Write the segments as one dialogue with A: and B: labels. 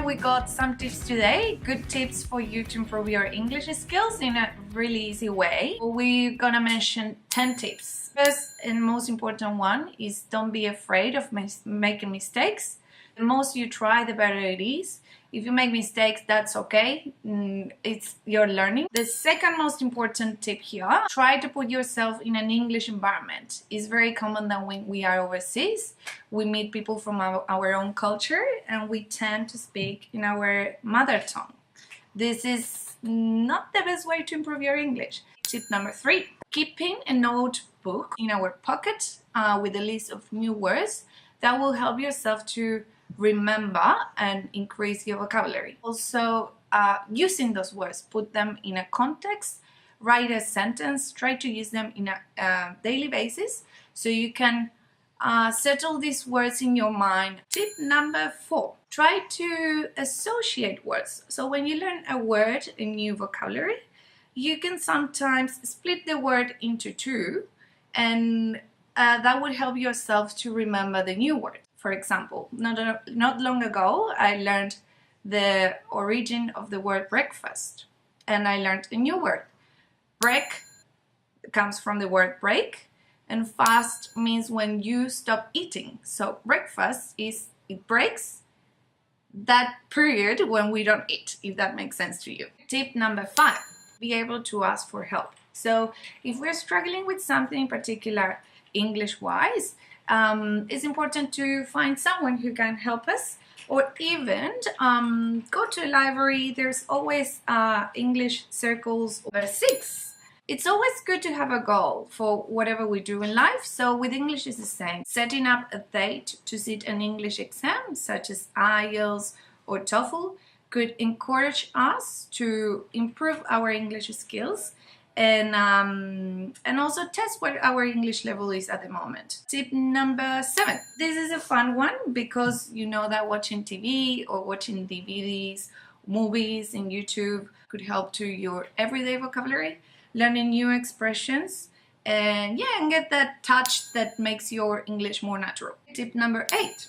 A: we got some tips today, good tips for you to improve your English skills in a really easy way. We're gonna mention 10 tips. First and most important one is don't be afraid of making mistakes. The most you try, the better it is. If you make mistakes, that's okay. It's your learning. The second most important tip here, try to put yourself in an English environment. It's very common that when we are overseas, we meet people from our own culture and we tend to speak in our mother tongue. This is not the best way to improve your English. Tip number 3, keeping a notebook in our pocket with a list of new words that will help yourself to remember and increase your vocabulary. Also, using those words, put them in a context, write a sentence, try to use them in a daily basis so you can settle these words in your mind. Tip number 4, try to associate words. So when you learn a word, a new vocabulary, you can sometimes split the word into 2 and that would help yourself to remember the new word. For example, not long ago, I learned the origin of the word breakfast, and I learned a new word. Break comes from the word break, and fast means when you stop eating. So breakfast is, it breaks that period when we don't eat, if that makes sense to you. Tip number 5, be able to ask for help. So if we're struggling with something in particular English-wise, it's important to find someone who can help us, or even go to a library. There's always English circles. Number 6, it's always good to have a goal for whatever we do in life. So with English it's the same. Setting up a date to sit an English exam such as IELTS or TOEFL could encourage us to improve our English skills and also test what our English level is at the moment. Tip number 7. This is a fun one because you know that watching TV or watching DVDs, movies in YouTube could help to your everyday vocabulary, learning new expressions, and get that touch that makes your English more natural. Tip number 8.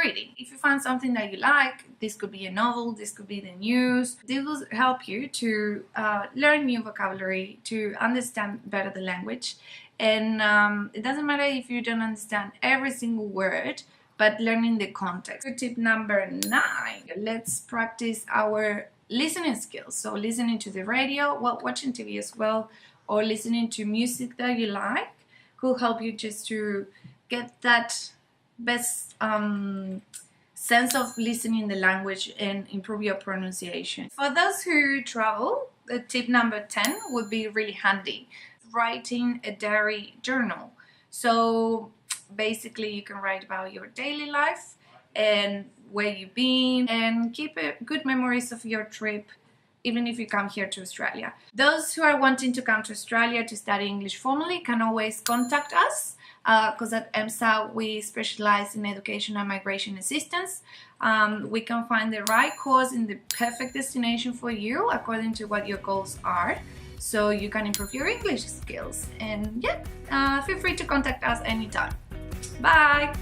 A: Reading. If you find something that you like, this could be a novel, this could be the news, this will help you to learn new vocabulary, to understand better the language, and it doesn't matter if you don't understand every single word, but learning the context. Tip number 9, let's practice our listening skills. So listening to the radio, well, watching TV as well, or listening to music that you like could help you just to get that best sense of listening the language and improve your pronunciation. For those who travel, the tip number 10 would be really handy. Writing a diary journal. So basically you can write about your daily life and where you've been and keep good memories of your trip, even if you come here to Australia. Those who are wanting to come to Australia to study English formally can always contact us because at EMSA we specialize in education and migration assistance. We can find the right course in the perfect destination for you according to what your goals are, so you can improve your English skills. And feel free to contact us anytime. Bye!